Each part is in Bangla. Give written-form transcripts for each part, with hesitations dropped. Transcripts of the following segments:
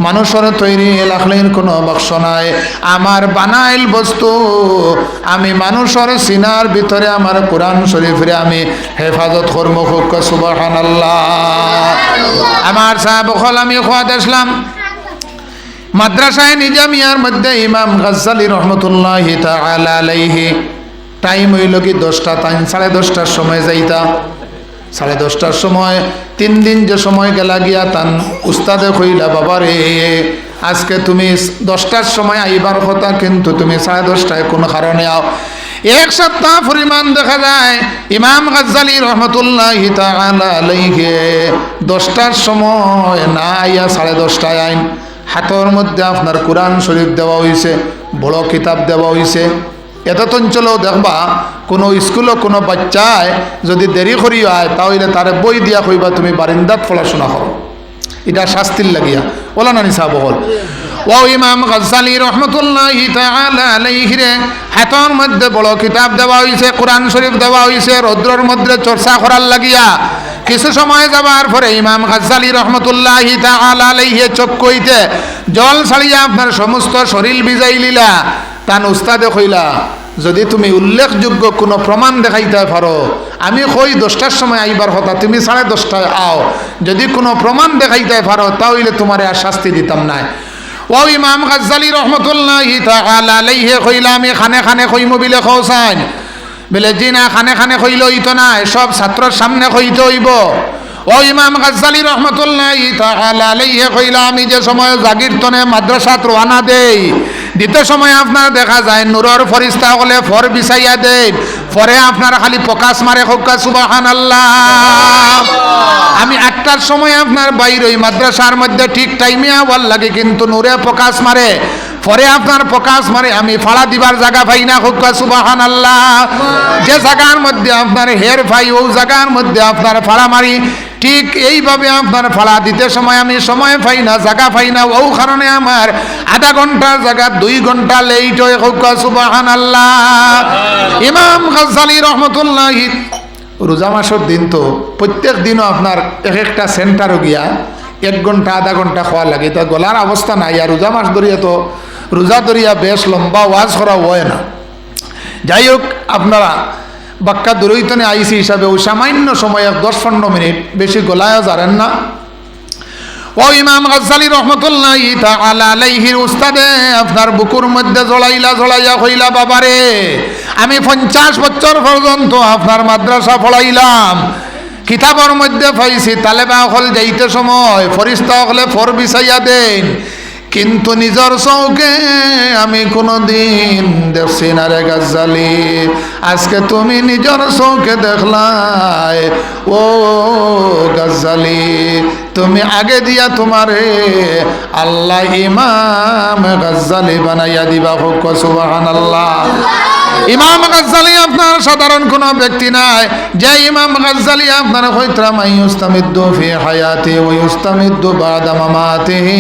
মানুষের তৈরি লাখলির কোনো বাক্স নাই, আমার বানাইল বস্তু আমি মানুষের সিনার ভিতরে আমার কোরআন শরীফের আমি হেফাজত করব। সুবহানাল্লাহ। আমার সাহেব হল আমি খোয়া দেখলাম মাদ্রাসায় নিজামিয়ার মধ্যে ইমাম গাজ্জালী রহমতুল্লাহি তাআলা আলাইহি টাইম হইল কি 10টা, তাই 10:30টার সময় যাইতা। 10:30টার সময় 3 দিন যে সময় গেলা গিয়া তান উস্তাদে কইলা, বাবা রে আজকে তুমি 10টার সময় আইবার কথা, কিন্তু তুমি 10:30টায় কোন কারণে আও। 1 সপ্তাহ পরিমাণ দেখা যায় ইমাম গাজ্জালী রহমতুল্লাহি তাআলা আলাইহি 10টার সময় না আইয়া 10:30টায় আইন। হাতের মধ্যে আপনার কোরআন শরীফ দেওয়া হয়েছে, বড় কিতাব দেওয়া হয়েছে। এত অঞ্চলেও দেখবা কোনো স্কুলও কোনো বাচ্চায় যদি দেরি করি হয় তাহলে তারে বই দিয়া কইবা তুমি বারিন্দাত পড়াশোনা করো, এটা শাস্তির লাগিয়া ওলা না নিসা বহল। ও ইমাম গাজ্জালী রহমতুল্লাহি তাআলা আলাইহি রে হাতের মধ্যে বড় কিতাব দেওয়া হয়েছে, কোরআন শরীফ দেওয়া হয়েছে, রৌদ্রের মধ্যে চর্চা করার লাগিয়া। কিছু সময় যাবার পরে ইমাম গাজ্জালী রহমতুল্লাহি তাআলা আলাইহি চক্ষু হইতে জল ছাড়িয়া আপনার সমস্ত শরীর ভিজাই লিলা। তান উস্তাদে কইলা, যদি তুমি উল্লেখযোগ্য কোনো প্রমাণ দেখাইতে পারো, আমি কই 10টার সময় আইবার কথা, তুমি 10:30টায় আও, যদি কোনো প্রমাণ দেখাইতে পারো তাহলে তোমার আর শাস্তি দিতাম না। ও ইমাম গাজ্জালী রহমতুল্লাহি তাআলা আলাইহি কইলা, আমি খানে খানে কইমু বিলে খোসান বলে জি না, খানে খানে কইলে হইতো না, সব ছাত্রের সামনে কইতে হইব। ও ইমাম গাজ্জালী রহমতুল্লাহি তাআলা আলাইহি কইলা, আমি যে সময় জাগিরতনে মাদ্রাসাত রওনা দেই, দিতে সময় আপনার দেখা যায় নূরের ফরিস্তা হলে ফর বিছাইয়া দেন, পরে আপনার খালি প্রকাশ মারে হোক্কা সুবহানাল্লাহ। আমি 8টার সময় আপনার বাইর ওই মাদ্রাসার মধ্যে ঠিক টাইমে আওয়ার লাগে, কিন্তু নূরে প্রকাশ মারে, পরে আপনার প্রকাশ মারে, আমি ফাড়া দিবার জায়গা পাই না, হোক্কা সুবহানাল্লাহ। যে জায়গার মধ্যে আপনার হের ভাই ও জায়গার মধ্যে আপনার ফাড়া মারি, ঠিক এইভাবে আপনার ফাড়া দিতে সময় আমি সময় পাই না, জায়গা পাই না, ও কারণে আমার আধা ঘন্টার জায়গা 2 ঘন্টা লেট হয়ে হোক্কা সুবহানাল্লাহ। ইমাম গাজ্জালী রহমতুল্লাহি রোজা মাসের দিন তো প্রত্যেক দিনও আপনার একটা সেন্টারও গিয়া 1 ঘন্টা আধা ঘন্টা খাওয়া লাগে, তা গলার অবস্থা নাই। আর রোজা মাস ধরিয়া তো রোজা ধরিয়া বেশ লম্বা ওয়াজ করা হয় না। যাই হোক, আপনারা বাক্কা দূরৈতনে আইসি হিসাবে ওই সামান্য সময় 10-15 মিনিট বেশি গলায়ও জানেন না। ও ইমাম গাজ্জালী রহমতুল্লাহি তাআলা আলাইহির উস্তাদে আপনার বুকুর মধ্যে জড়াইয়া কইলা, বাবারে আমি 50 বছর পর্যন্ত আপনার মাদ্রাসা পড়াইলাম, কিতাবের মধ্যে পাইছি তালেবা হল যাইতে সময় ফরিস্তা হলে ফর বিছাইয়া দেন, কিন্তু নিজের চৌকে আমি কোনোদিন দেখছি না রে গাজ্জালী। আজকে তুমি নিজের চৌকে দেখলাই, ও গাজ্জালী তুমি আগে দিয়া তোমারে আল্লাহ ইমাম গাজ্জালী বানাইয়া দিবা, হোক সুবহানাল্লাহ। ইমাম গাজ্জালী আপনার সাধারণ কোনো ব্যক্তি নাই, যে ইমাম গাজ্জালী আপনার হইতরা মাইয়ুস্তামিদ্দু ফি হায়াতি ওয়া ইউস্তামিদ্দু বাদা মামাতিহি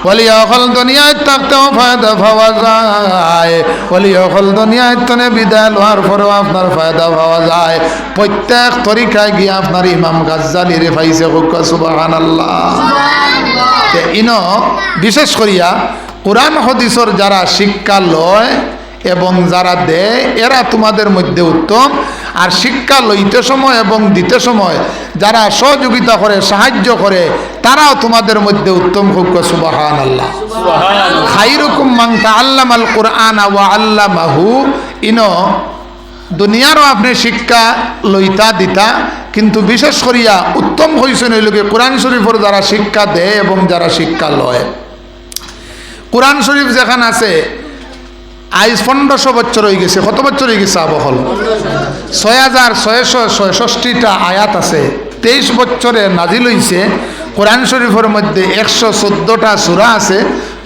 ওয়ালিয়াখল দুনিয়ায় থাকতেও ফায়দা পাওয়া যায়, ওয়ালিয়াখল দুনিয়ায় তনে বিদায় লওয়ার পরেও আপনার ফায়দা পাওয়া যায়। প্রত্যেক তরিকায় গিয়ে আপনার ইমাম গাজ্জালী রে পাইছে, হোক সুবহানাল্লাহ। ইনো বিশেষ করিয়া কোরআন হাদিসের যারা শিক্ষা লয় এবং যারা দেয় এরা তোমাদের মধ্যে উত্তম। আর শিক্ষা লইতে সময় এবং দিতে সময় যারা সহযোগিতা করে সাহায্য করে তারাও তোমাদের মধ্যে উত্তম, হোক সুবহানাল্লাহ। খাইরুকুম মান তাআল্লামাল কুরআনা ওয়া আল্লামাহু। ইনো দুনিয়ারও আপনি শিক্ষা লইতা দিতা, কিন্তু বিশেষ করিয়া উত্তম হইছেন এই লোকে কোরআন শরীফের যারা শিক্ষা দেয় এবং যারা শিক্ষা লয়। কোরআন শরীফ যেখানে আছে আজ 1500 বছর হয়ে গেছে। কত বছর হয়ে গেছে? আবহল 6666টা আয়াত আছে। 23 বছরে নাজিল হইছে। কোরআন শরীফের মধ্যে 114টা সূরা আছে,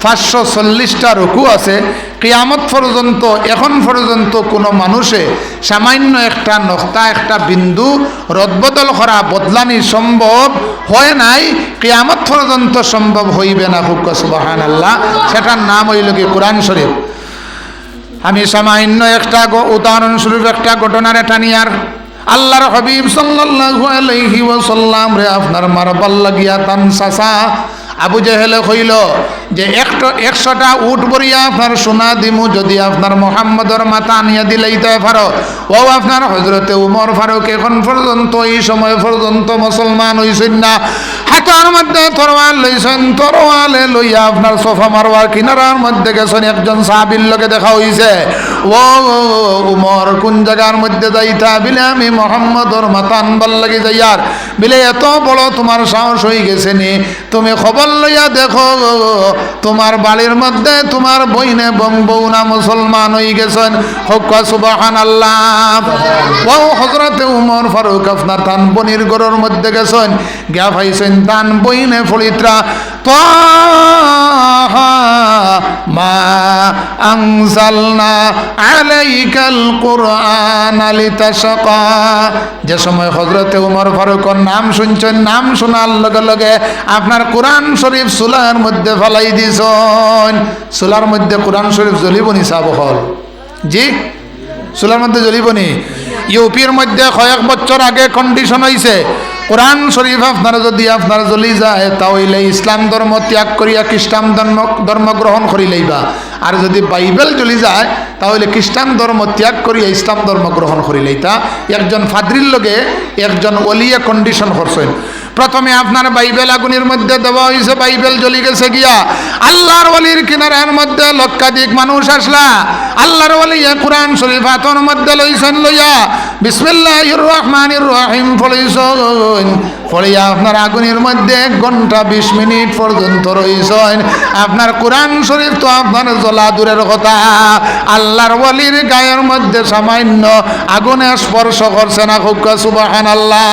540টা রুকু আছে। কিয়ামত পর্যন্ত এখন পর্যন্ত কোনো মানুষে সামান্য একটা নক্তা একটা বিন্দু রদবদল করা বদলানি সম্ভব হয় নাই, কিয়ামত পর্যন্ত সম্ভব হইবে না, হুক সুবহানাল্লাহ। সেটার নাম হইল কি কোরআন শরীফ। আমি সামান্য একটা উদাহরণস্বরূপ একটা ঘটনার এটা নিয়ার আল্লাহর হাবিব সাল্লাল্লাহু আলাইহি ওয়াসাল্লাম রে আপনার মারবার লাগিয়া তান সাসা আবু জেহেলে কইল যে 100টা উট বরিয়া আপনার সোনা দিমু যদি আপনার মোহাম্মদর মাথা আনিয়া দিলাইতে পারো। ও আপনার হজরতে উমর ফারুক এখন পর্যন্ত এই সময় পর্যন্ত মুসলমান হইছেন না। হাতের মধ্যে তরোয়াল লইছেন, তরোয়ালে লইয়া আপনার সোফা মারওয়ার কিনারার মধ্যে গেছেন। একজন সাহাবীর লগে দেখা হইছে, ও উমর কোন জায়গার মধ্যে যাইতা? বিলে আমি মোহাম্মদর মাথা আনবার লাগে যাইয়ার। বিলে এত বড় তোমার সাহস হয়ে গেছে নি? তুমি খবর লইয়া দেখো তোমার বাড়ির মধ্যে তোমার বইনে বউনা মুসলমান হয়ে গেছেন। হক সুবহানাল্লাহ। ও হযরতে উমর ফারুক আপনার তান বনির ঘরের মধ্যে গেছেন, গিয়া পাইছেন তান বইনে ফলিত্রা তাহা মা আনজালনা আলাইকাল কুরআন লিতাশকা। যে সময় হযরতে উমর ফারুকের নাম শুনছেন, নাম শোনার লগে লগে আপনার কোরআন শরীফ চুলার মধ্যে ফেলাই দিছেন। চুলার মধ্যে কোরআন শরীফ জ্বলিবনি সাবহল জি, চুলার মধ্যে জ্বলিবনি। ইউপির মধ্যে কয়েক বছর আগে কন্ডিশন হয়েছে, কোরআন শরীফ আপনারা যদি আপনার জ্বলি যায় তাহলে ইসলাম ধর্ম ত্যাগ করিয়া খ্রিস্টান ধর্ম গ্রহণ করি লইবা, আর যদি বাইবেল জ্বলি যায় তাহলে খ্রিস্টান ধর্ম ত্যাগ করিয়া ইসলাম ধর্ম গ্রহণ করি লইতা। একজন ফাদ্রির লগে একজন ওলিয়া কন্ডিশন করছেন। প্রথমে আপনার বাইবেল আগুনের মধ্যে দেওয়া হয়েছে, বাইবেল জ্বলি গেছে গিয়া। আল্লাহর ওলির কিনারার মধ্যে লক্ষাধিক মানুষ আসলা। আল্লাহর ওলি কোরআন শরীফ হাতের মধ্যে লইছেন, লইয়া বিসমিল্লাহির রহমানির রহিম ফলাইছেন। ফলিয়া আপনার আগুনের মধ্যে 1 ঘন্টা 20 মিনিট পর্যন্ত রইছেন। আপনার কোরআন শরীফ তো আপনার জ্বলা দূরের কথা, আল্লাহর ওলির গায়ের মধ্যে সামান্য আগুনে স্পর্শ করছে না। খুব সুবহানাল্লাহ।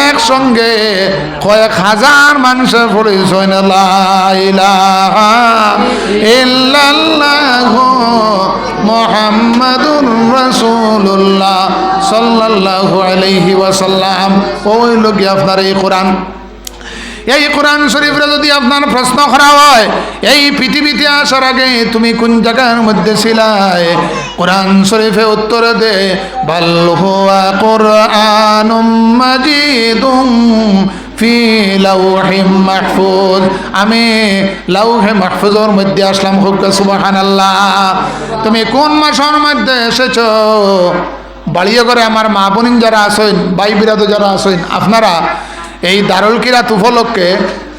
একসঙ্গে কয়েক হাজার মানুষ পড়েছেন লা ইলাহা ইল্লাল্লাহু মুহাম্মাদুর রাসূলুল্লাহ সাল্লাল্লাহু আলাইহি ওয়াসাল্লাম। ওই লোকে আপনার এই কোরআন শরীফরে যদি আপনার প্রশ্ন করা হয় এই পৃথিবীতে আসার আগে তুমি কোন জায়গার মধ্যে ছিলাই, কোরআন শরীফে উত্তর দে বাল হুয়া কুরআনুম মাজিদুম ফি লাউহিম মাহফুজ। আমি লাউহে মাহফুজের মধ্যে আসলাম। খুব সুবহানাল্লাহ। তুমি কোন মাসের মধ্যে এসেছো? বাড়িয়ে করে আমার মা বোনিন যারা আছেন, ভাই বিরাদ যারা আছেন, আপনারা এই দারুল কিরাত উপলক্ষে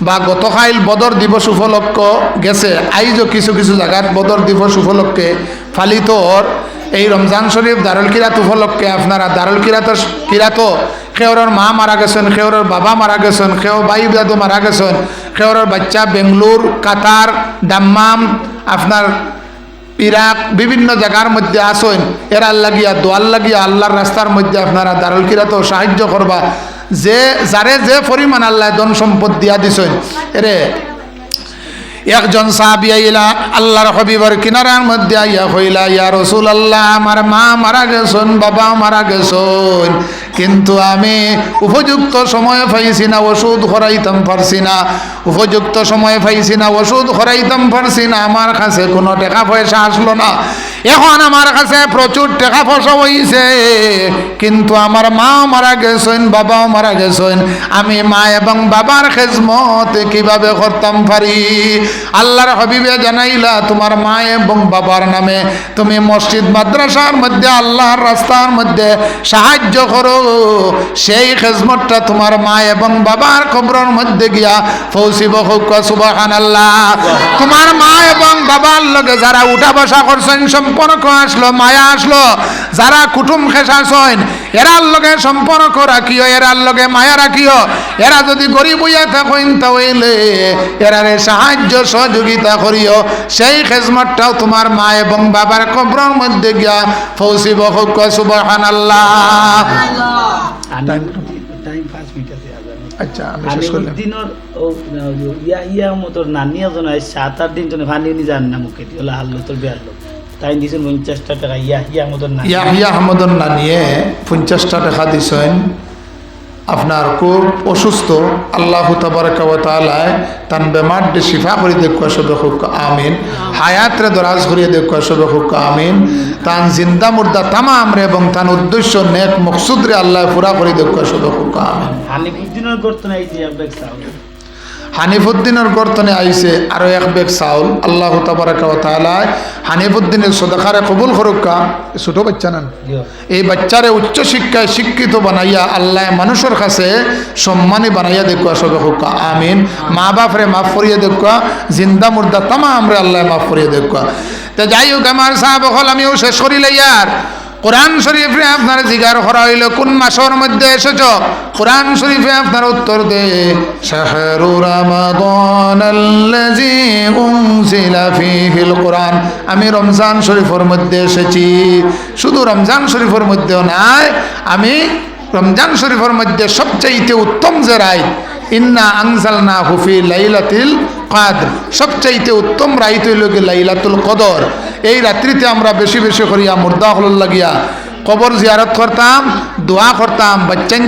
বা গতকাল বদর দিবস উপলক্ষ গেছে, আইজও কিছু কিছু জায়গাত বদর দিবস উপলক্ষে পালিত এই রমজান শরীফ দারুল কিরাত উপলক্ষে আপনারা দারুল কিরাতও খেওরের মা মারা গেছেন, খেওরের বাবা মারা গেছেন, খেও ভাই বিরাদও মারা গেছেন, খেওরের বাচ্চা বেঙ্গলোর, কাতার, দাম্মাম, আপনার ইরাক বিভিন্ন জায়গার মধ্যে আসেন। এরার লাগিয়া দোয়াল লাগিয়া আল্লাহর রাস্তার মধ্যে আপনারা দারুল কিরাতও সাহায্য করবা। যে যারে যে পরিমাণ আল্লাহ ধন সম্পদ দিয়া দিছেন। এরে একজন সাহাবী আইলা আল্লাহর হাবিবের কিনারার মধ্যে আইয়া কইলা, ইয়া রাসূলুল্লাহ, আমার মা মারা গেছেন, বাবা মারা গেছেন, কিন্তু আমি উপযুক্ত সময়ে পাইছি না, ওষুধ খরাইতাম পারছি না, উপযুক্ত সময়ে পাইছি না, ওষুধ খরাইতাম পারছি না, আমার কাছে কোনো টাকা পয়সা আসলো না। এখন আমার কাছে প্রচুর টাকা পয়সা হইছে, কিন্তু আমার মা মারা গেছেন, বাবাও মারা গেছেন, আমি মা এবং বাবার খেজমত কিভাবে করতাম পারি? আল্লাহর হাবিবে জানাইলা, তোমার মা এবং বাবার নামে তুমি মসজিদ মাদ্রাসার মধ্যে আল্লাহর রাস্তার মধ্যে সাহায্য করো। সেই খেজমতটা তোমার মা এবং বাবার কবরের মধ্যে গিয়া পৌঁছিব। সুবহানাল্লাহ। তোমার মা এবং বাবার লগে যারা উঠা বসা করছেন, সম্পর্ক আসলো, মায়া আসলো, যারা কুটুম খেসাছেন এরার লগে সম্পর্ক রাখিও, এরার লগে মায়া রাখিও। এরা যদি গরিব হইয়া থাকেন তাহলে এরারে সাহায্য সহযোগিতা করিও। সেই খেজমতটাও তোমার মা এবং বাবার কবরের মধ্যে গিয়া পৌঁছিব। সুবহানাল্লাহ। আচ্ছা, আমি শেষ করলাম। দিনের ইয়া মতর নানি এজন 7-8 দিন জন্য ভানি নি জান না মুখে হলো হাল্লো তোর বিয়ার লোক তাই দিছেন 50 টাকা। ইয়া মতর না ইয়া আহমদন নানিয়ে 50 টাকা দিছেন। আপনার খুব অসুস্থ, আল্লাহ তাবারাকা ওয়া তাআলা তান বেমার দে শিফা করে দেখো সবে খুব আমিন। হায়াত রে দরাজ করিয়ে দেখো সবে খুব আমিন। তান জিন্দা মুর্দা তামাম রে এবং তান উদ্দেশ্য নেক মকসুদ রে আল্লাহ পুরা করে দেখো সবে খুব আমিন। হানি দিনের করতে নাই যে আবেগ চাও হানিফুদ্দিনের গর্তনে আইছে আরো এক বেগ চাউল। আল্লাহ তাবারাকা ওয়া তাআলা হানিফুদ্দিনের সদকারে কবুল করুকা। ছোট বাচ্চা না, এই বাচ্চারে উচ্চ শিক্ষায় শিক্ষিত বানাইয়া আল্লাহ মানুষের কাছে সম্মানী বানাইয়া দেখুয়া সবে হোকা আমিন। মা বাপরে মাফ করিয়ে দেখুয়া, জিন্দা মুর্দা তামা আমরা আল্লাহ মাফ করিয়ে দেখুয়া। তো যাই হোক আমার সাহাব হল আমিও শেষ করিলে ইয়ার কোরআন শরীফে আপনার জিগার করা হইল কোন মাসের মধ্যে এসেছ? কোরআন শরীফে আপনার উত্তর দে শাহরু রমাদানাল্লাযী উনজিলা ফীহিল কোরআন। আমি রমজান শরীফের মধ্যে এসেছি। শুধু রমজান শরীফের মধ্যেও নাই, আমি রমজান শরীফের মধ্যে সবচাইতে উত্তম যে রাত ইন্না আনজালনাহু ফি লাইলাতিল কদর, সবচাইতে উত্তম রাত হইল কি লাইলাতুল কদর। এই রাত্রিতে আমরা বেশি বেশি করিয়া মুর্দা হল লাগিয়া কবর জিয়ারত করতাম, দোয়া করতাম, বাচ্চান